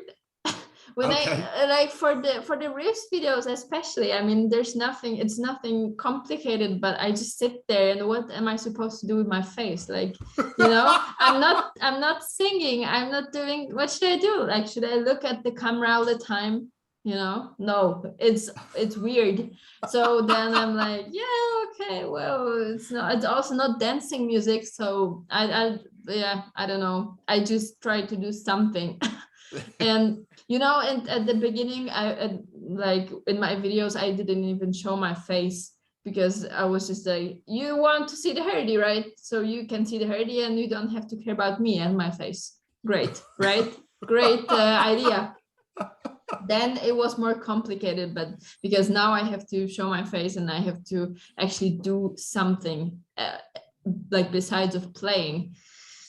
when I like for the riffs videos, especially. I mean, it's nothing complicated, but I just sit there, and what am I supposed to do with my face? Like, I'm not singing. I'm not doing. What should I do? Like, should I look at the camera all the time? No, it's weird. So then I'm like, yeah, okay, well, it's also not dancing music, so I don't know, I just try to do something. And and at the beginning, I like in my videos I didn't even show my face, because I was just like, you want to see the hurdy, right? So you can see the hurdy and you don't have to care about me and my face. Great, right? Great idea. Then it was more complicated, but because now I have to show my face and I have to actually do something like besides of playing.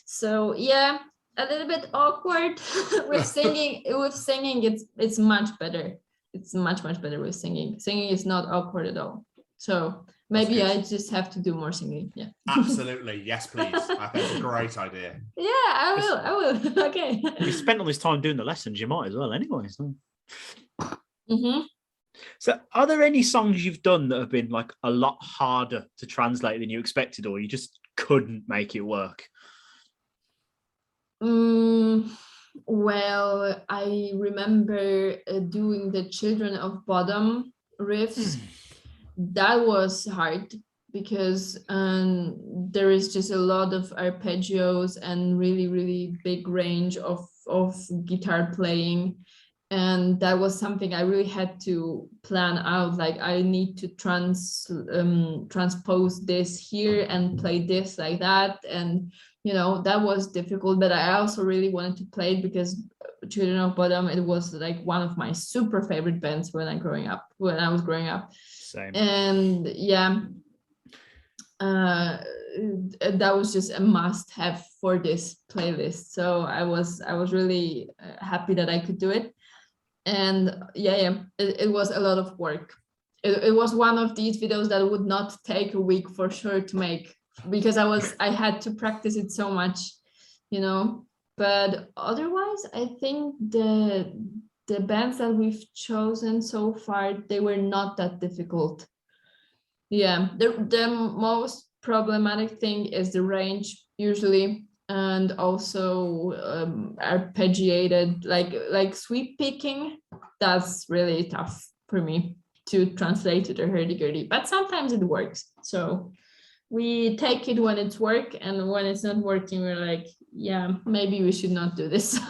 So yeah, a little bit awkward with singing. With singing, it's much better. It's much better with singing. Singing is not awkward at all. So maybe I just have to do more singing. Yeah. Absolutely. Yes, please. I think it's a great idea. Yeah, I will. Okay. You spent all this time doing the lessons, you might as well anyway. So. Mm-hmm. So are there any songs you've done that have been like a lot harder to translate than you expected, or you just couldn't make it work? Well, I remember doing the Children of Bodom riffs. That was hard because there is just a lot of arpeggios and really big range of guitar playing. And that was something I really had to plan out. Like I need to transpose this here and play this like that. And, that was difficult, but I also really wanted to play it because Children of Bodom, it was like one of my super favorite bands when I was growing up. Same. And yeah, that was just a must have for this playlist. So I was really happy that I could do it. And it was a lot of work. It was one of these videos that would not take a week for sure to make, because I had to practice it so much, but otherwise I think the bands that we've chosen so far, they were not that difficult. Yeah, the most problematic thing is the range usually, and also arpeggiated, like sweep picking. That's really tough for me to translate to the hurdy-gurdy, but sometimes it works. So we take it when it's work, and when it's not working, we're like, yeah, maybe we should not do this.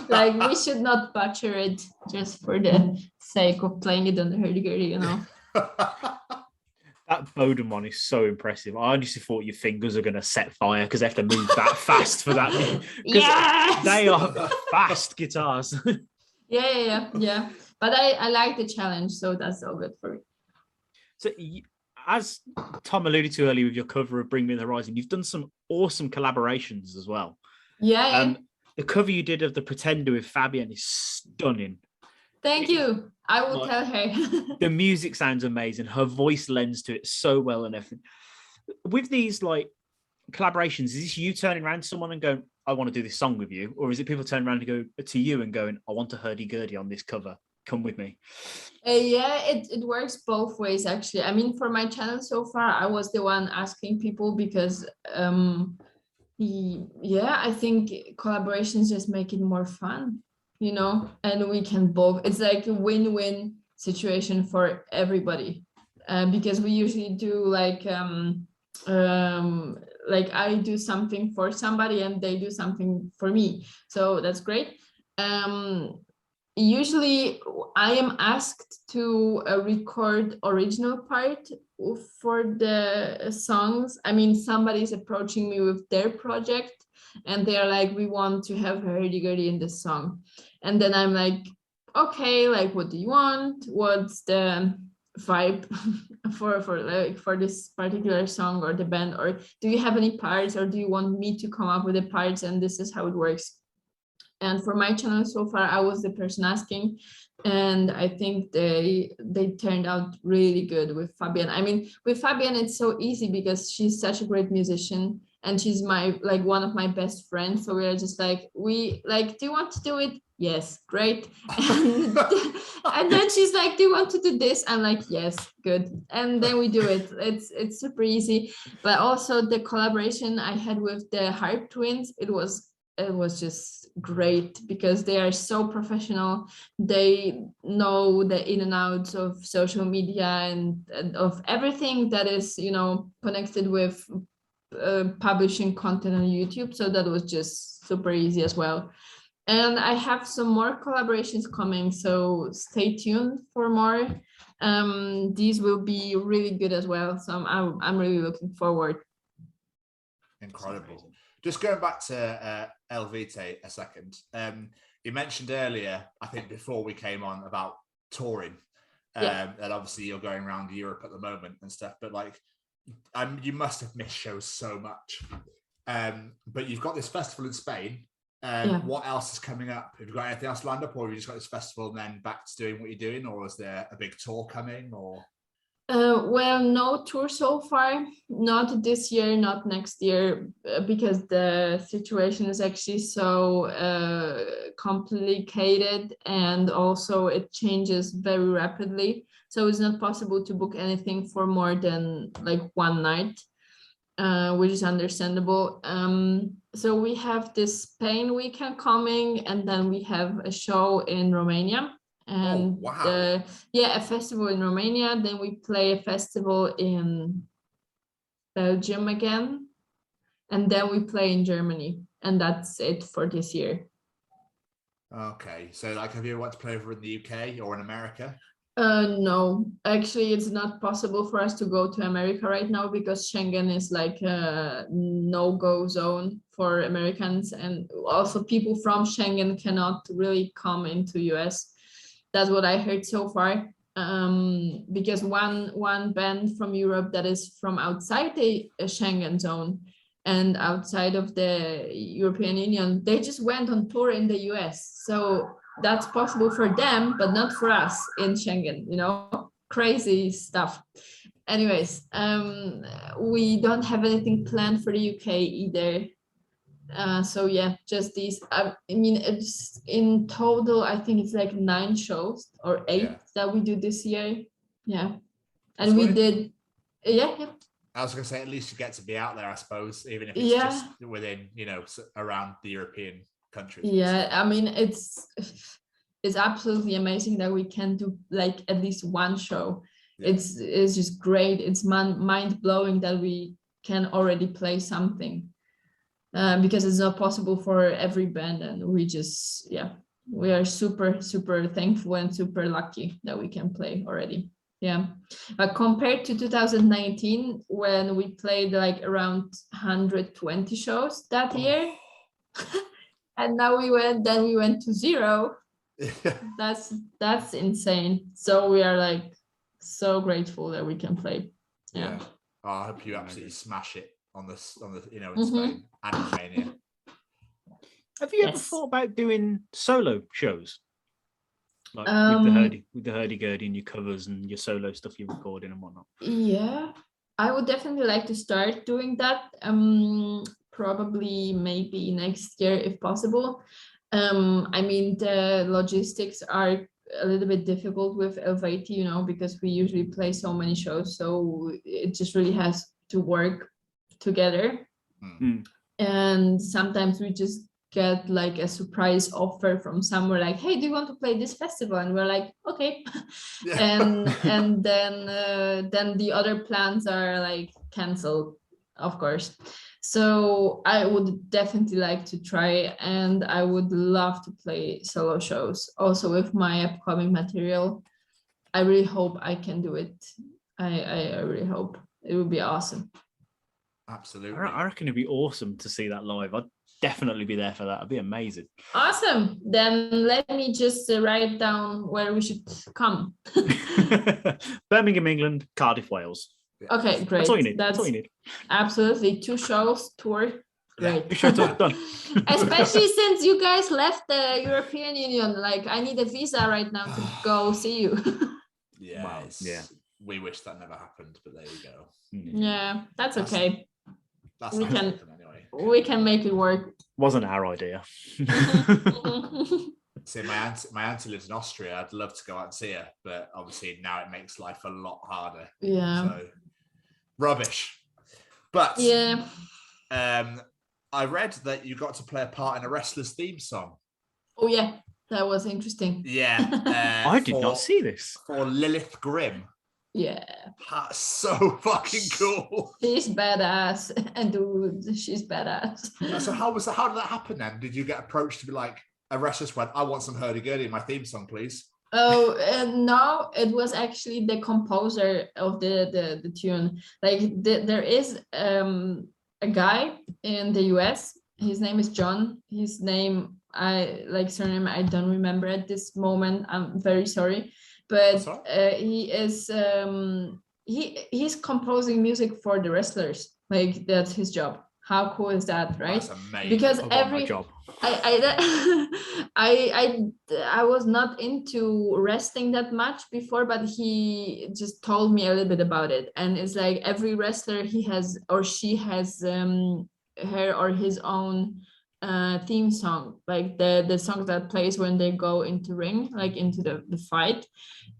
Like we should not butcher it just for the sake of playing it on the hurdy-gurdy, That Bodom one is so impressive. I honestly thought your fingers are going to set fire because they have to move that fast for that. Yes! They are fast guitars. Yeah. But I like the challenge, so that's all good for me. So, as Tom alluded to earlier with your cover of Bring Me the Horizon, you've done some awesome collaborations as well. Yeah. The cover you did of The Pretender with Fabienne is stunning. Thank you. I will tell her. The music sounds amazing. Her voice lends to it so well and everything. With these like collaborations, is this you turning around to someone and going, I want to do this song with you? Or is it people turning around to go to you and going, I want a hurdy-gurdy on this cover. Come with me. Yeah, it works both ways, actually. I mean, for my channel so far, I was the one asking people because I think collaborations just make it more fun, and we can both, it's like a win-win situation for everybody, because we usually do like I do something for somebody and they do something for me, so that's great. Usually I am asked to record original part for the songs. I mean, somebody's approaching me with their project and they're like, we want to have hurdy-gurdy in this song. And then I'm like, okay, like, what do you want? What's the vibe for this particular song or the band? Or do you have any parts, or do you want me to come up with the parts? And this is how it works. And for my channel so far, I was the person asking, and I think they turned out really good with Fabienne. I mean, with Fabienne, it's so easy because she's such a great musician and she's one of my best friends. So we're just like, do you want to do it? Yes, great. And then she's like, do you want to do this? I'm like, yes, good. And then we do it. It's super easy. But also the collaboration I had with the Harp Twins, it was just great because they are so professional. They know the in and outs of social media and of everything that is, connected with publishing content on YouTube. So that was just super easy as well. And I have some more collaborations coming, so stay tuned for more. These will be really good as well. So I'm really looking forward. Incredible. Just going back to Eluveitie a second. you mentioned earlier, I think before we came on, about touring. And obviously you're going around Europe at the moment and stuff, but like, you must have missed shows so much. But you've got this festival in Spain. What else is coming up? Have you got anything else lined up, or have you just got this festival and then back to doing what you're doing, or is there a big tour coming? Or well, no tour so far, not this year, not next year, because the situation is actually so complicated, and also it changes very rapidly, so it's not possible to book anything for more than like one night, which is understandable. So we have this Spain weekend coming, and then we have a show in Romania. And a festival in Romania. Then we play a festival in Belgium again, and then we play in Germany, and that's it for this year. Okay, so like, have you ever wanted to play over in the UK or in America? No, actually, it's not possible for us to go to America right now, because Schengen is like a no-go zone for Americans, and also people from Schengen cannot really come into US. That's what I heard so far, because one band from Europe that is from outside the Schengen zone and outside of the European Union, they just went on tour in the US. So that's possible for them, but not for us in Schengen, crazy stuff. Anyways, we don't have anything planned for the UK either. So yeah, just these. I mean, it's in total, I think it's like 9 shows or 8 that we do this year. Yeah, and we did. Yeah. I was gonna say, at least you get to be out there, I suppose, even if it's just within, around the European countries. Yeah, I mean, it's absolutely amazing that we can do like at least one show. Yeah. It's just great. It's mind blowing that we can already play something. Because it's not possible for every band, and we are super, super thankful and super lucky that we can play already. Yeah, but compared to 2019, when we played like around 120 shows that year, and now we went to 0. That's insane. So we are like so grateful that we can play. Yeah. Oh, I hope you absolutely smash it on the in Spain and Romania. Have you ever thought about doing solo shows, like with the Hurdy Gurdy and your covers and your solo stuff you're recording and whatnot? Yeah, I would definitely like to start doing that. Probably maybe next year if possible. I mean, the logistics are a little bit difficult with Eluveitie, because we usually play so many shows, so it just really has to work together. And sometimes we just get like a surprise offer from somewhere, like, hey, do you want to play this festival? And we're like, okay. and then the other plans are like canceled, of course. So I would definitely like to try, and I would love to play solo shows also with my upcoming material. I really hope I can do it. I really hope. It would be awesome. Absolutely. I reckon it'd be awesome to see that live. I'd definitely be there for that. It'd be amazing. Awesome. Then let me just write down where we should come. Birmingham, England, Cardiff, Wales. Okay, great. That's all you need. That's all you need. Absolutely. 2 shows, tour. Great. 2 shows, done. Especially since you guys left the European Union. Like, I need a visa right now to go see you. Yeah. We wish that never happened, but there you go. Yeah, that's okay. We can make it work. Wasn't our idea. See, my auntie lives in Austria. I'd love to go out and see her, but obviously now it makes life a lot harder. Yeah. So rubbish. But I read that you got to play a part in a wrestler's theme song. Oh yeah, that was interesting. Yeah. I did not see this. For Lilith Grimm. Yeah. That's so fucking cool. She's badass. And dude, she's badass. So how did that happen then? Did you get approached to be like, a wrestler went, I want some Hurdy Gurdy in my theme song, please? Oh, no, it was actually the composer of the tune. Like there is a guy in the US. His name is John. His name, I like surname I don't remember at this moment. I'm very sorry, but he is he's composing music for the wrestlers. Like that's his job. How cool is that, right? That's amazing. Because my job. I was not into wrestling that much before, but he just told me a little bit about it, and it's like every wrestler he has or she has her or his own theme song, like the song that plays when they go into ring, like into the fight,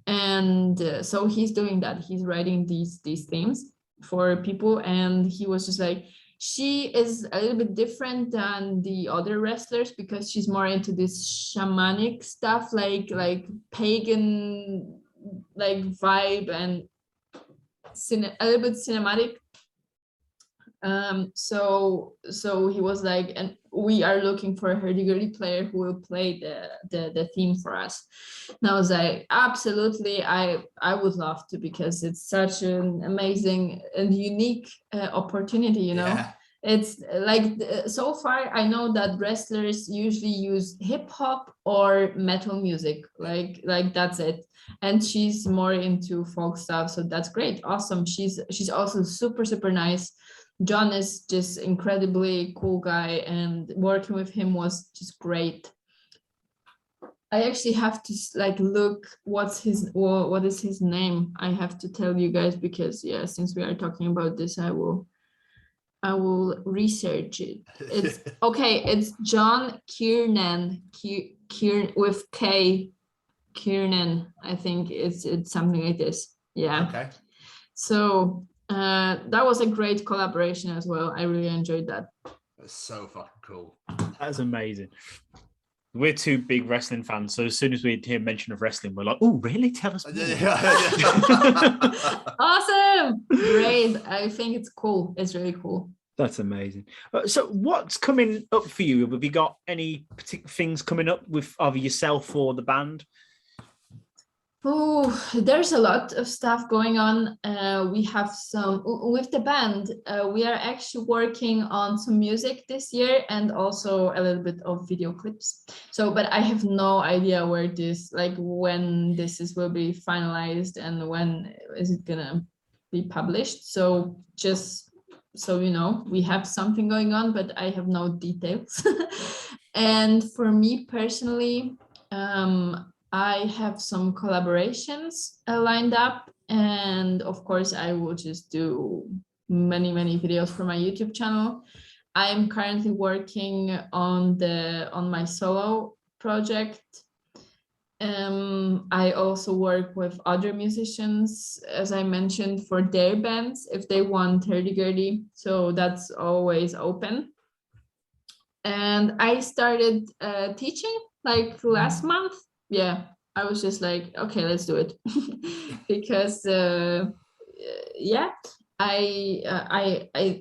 and so he's doing that. He's writing these themes for people, and he was just like, she is a little bit different than the other wrestlers because she's more into this shamanic stuff, like pagan like vibe and a little bit cinematic. So he was like, and we are looking for a Hurdy Gurdy player who will play the theme for us. And I was like, absolutely, I would love to, because it's such an amazing and unique opportunity, you know. Yeah. It's like so far I know that wrestlers usually use hip hop or metal music, like that's it. And she's more into folk stuff, so that's great, awesome. She's also super nice. John is just incredibly cool guy, and working with him was just great. I actually have to like look what is his name. I have to tell you guys, because yeah, since we are talking about this, I will research it. It's okay. It's John Kiernan, with K, Kiernan. I think it's something like this. Yeah. Okay. So that was a great collaboration as well. I really enjoyed that. That's so fucking cool. That's amazing. We're two big wrestling fans, so as soon as we hear mention of wrestling, we're like, oh, really? Tell us more. Awesome. Great. I think it's cool. It's really cool. That's amazing. So what's coming up for you? Have you got any particular things coming up with either yourself or the band? Oh, there's a lot of stuff going on. We have some with the band. We are actually working on some music this year, and also a little bit of video clips. So, but I have no idea where this, like when will be finalized and when is it gonna be published. So just so you know, we have something going on, but I have no details. And for me personally, I have some collaborations lined up, and of course I will just do many videos for my YouTube channel. I am currently working on my solo project. I also work with other musicians, as I mentioned, for their bands if they want Hurdy Gurdy, so that's always open. And I started teaching like last month. Yeah, I was just like, okay, let's do it. Because yeah, I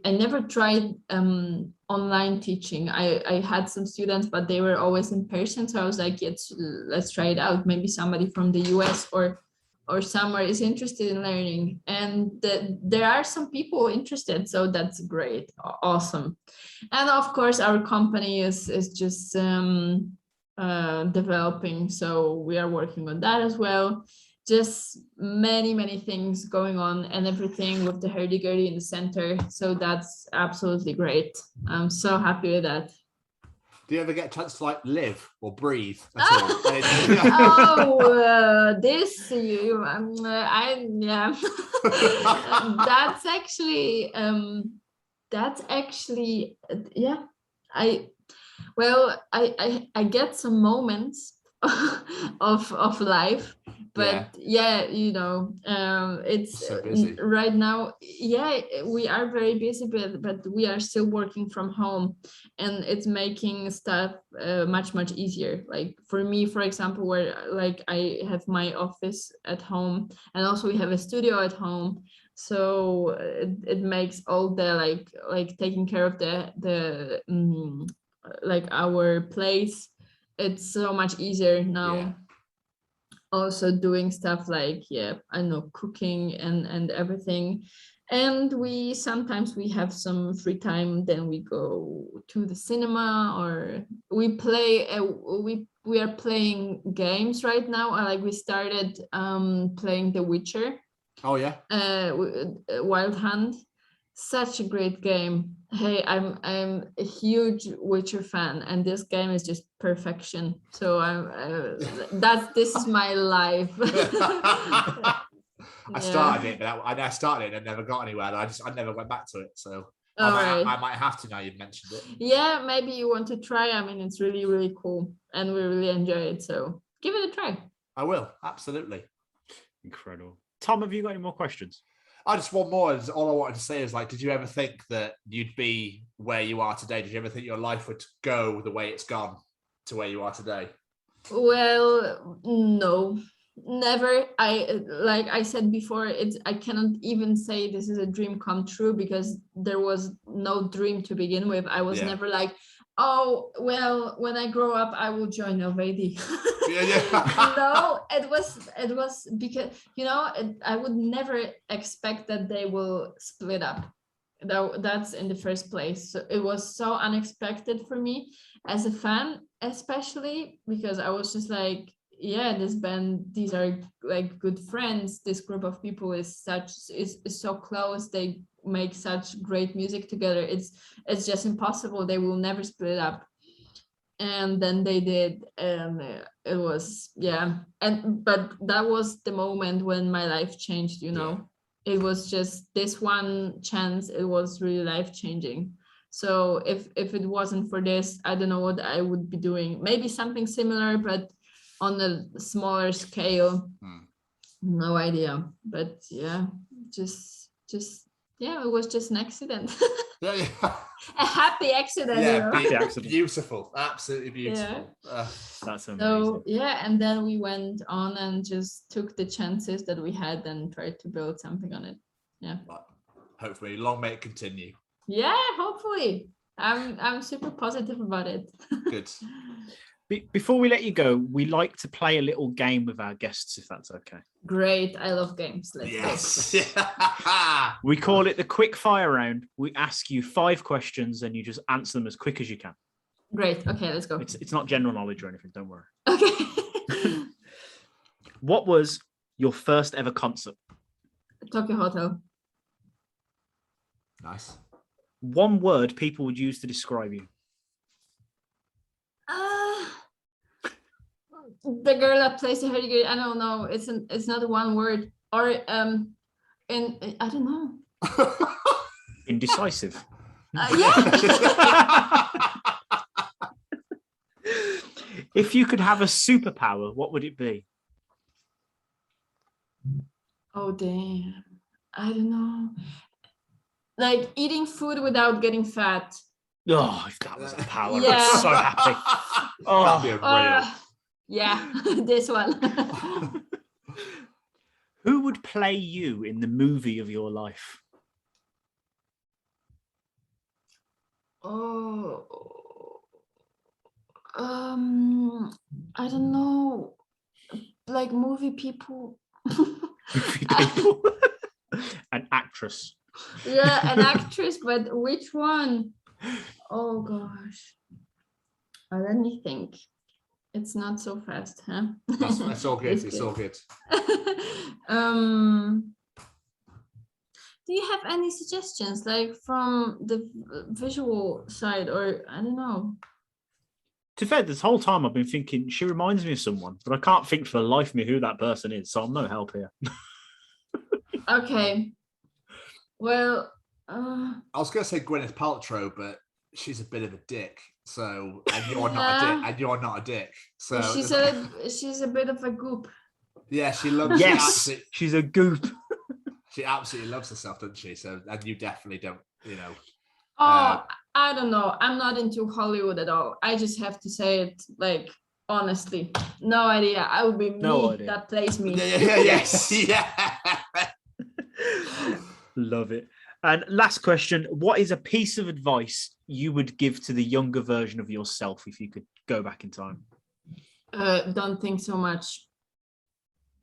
never tried online teaching. I had some students, but they were always in person, so I was like, let's try it out. Maybe somebody from the US or somewhere is interested in learning, and there are some people interested, so that's great. Awesome. And of course our company is just developing, so we are working on that as well. Just many things going on, and everything with the Hurdy Gurdy in the center, so that's absolutely great. I'm so happy with that. Do you ever get a chance to like live or breathe? That's This yeah. That's actually yeah. I get some moments of life, but yeah, you know, it's so busy right now. Yeah, we are very busy, but we are still working from home, and it's making stuff much easier. Like for me, for example, where like I have my office at home, and also we have a studio at home, so it makes all the like taking care of the like our place, it's so much easier now. Yeah. Also doing stuff like I know, cooking and everything. And we sometimes we have some free time, then we go to the cinema, or we play we are playing games right now. Like we started playing The Witcher. Oh yeah. Wild Hunt, such a great game. Hey, I'm a huge Witcher fan, and this game is just perfection. So this is my life. I started it, but I started it and never got anywhere. I never went back to it. So I might have to now you've mentioned it. Yeah, maybe you want to try. I mean, it's really, really cool, and we really enjoy it. So give it a try. I will, absolutely. Incredible. Tom, have you got any more questions? I just one more. All I wanted to say is, like, did you ever think that you'd be where you are today? Did you ever think your life would go the way it's gone to where you are today? Well, no, never. Like I said before, I cannot even say this is a dream come true, because there was no dream to begin with. I was never like, oh, well, when I grow up, I will join Eluveitie. No, it was because, I would never expect that they will split up. That's in the first place. So it was so unexpected for me as a fan, especially because I was just like, yeah, this band, these are like good friends. This group of people is so close. They make such great music together. It's just impossible. They will never split up. And then they did, and it was but that was the moment when my life changed. It was just this one chance. It was really life changing. So if it wasn't for this, I don't know what I would be doing. Maybe something similar, but on a smaller scale. No idea. But yeah, just it was just an accident. A happy accident. Happy accident. Beautiful, absolutely beautiful. That's amazing. So and then we went on and just took the chances that we had and tried to build something on it. Yeah. Hopefully, long may it continue. Yeah, hopefully. I'm super positive about it. Good. Before we let you go, we like to play a little game with our guests, if that's okay. Great. I love games. Let's go. We call it the quick fire round. We ask you 5 questions and you just answer them as quick as you can. Great. Okay, let's go. It's not general knowledge or anything. Don't worry. Okay. What was your first ever concert? Tokyo Hotel. Nice. One word people would use to describe you. The girl that plays the Hurdy Gurdy. I don't know. It's not one word. Or I don't know. Indecisive. Yeah. If you could have a superpower, what would it be? Oh damn. I don't know. Like eating food without getting fat. Oh, if that was a power, I'd be so happy. That'd be real. Yeah, this one. Who would play you in the movie of your life? I don't know. Like movie people. Movie people. An actress. Yeah, an actress, but which one? Oh gosh. Let me think. It's not so fast, huh? That's all good. It's all good. Do you have any suggestions, like from the visual side, or I don't know? To be fair, this whole time I've been thinking she reminds me of someone, but I can't think for the life of me who that person is, so I'm no help here. Okay. Well, I was going to say Gwyneth Paltrow, but she's a bit of a dick. So, and you're not a dick, and you're not a dick. So she's a bit of a goop. Yeah, she loves. Yes, she's a goop. She absolutely loves herself, doesn't she? So, and you definitely don't, Oh, I don't know. I'm not into Hollywood at all. I just have to say it, like, honestly, no idea. I would be me that plays me. Yes, yeah. Love it. And last question: what is a piece of advice you would give to the younger version of yourself if you could go back in time? Don't think so much.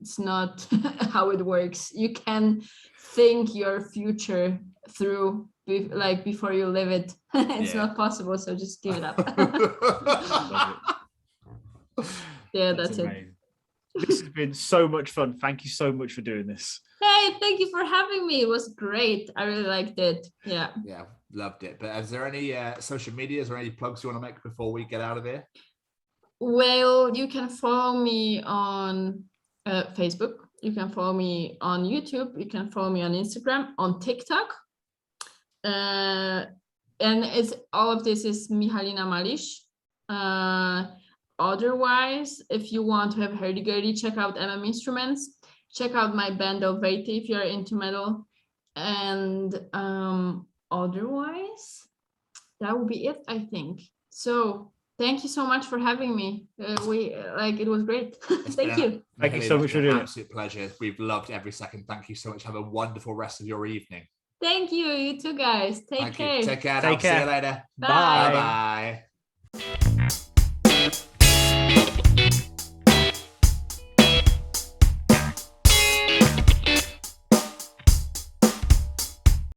it's not how it works. You can think your future through before you live it. It's not possible, so just give it up. Yeah, that's it. This has been so much fun. Thank you so much for doing this. Hey, thank you for having me. It was great. I really liked it. Yeah, loved it. But is there any social medias or any plugs you want to make before we get out of here? Well, you can follow me on Facebook. You can follow me on YouTube. You can follow me on Instagram, on TikTok. And it's all of this is Michalina Malisz. Otherwise, if you want to have Hurdy Gurdy, check out Instruments. Check out my band Eluveitie if you're into metal. And otherwise, that would be it, I think. So thank you so much for having me. It was great. Thank you. Thank you so much for doing it. Absolute pleasure. We've loved every second. Thank you so much. Have a wonderful rest of your evening. Thank you. You too, guys. Take care. Take care. Take care. See you later. Bye. Bye.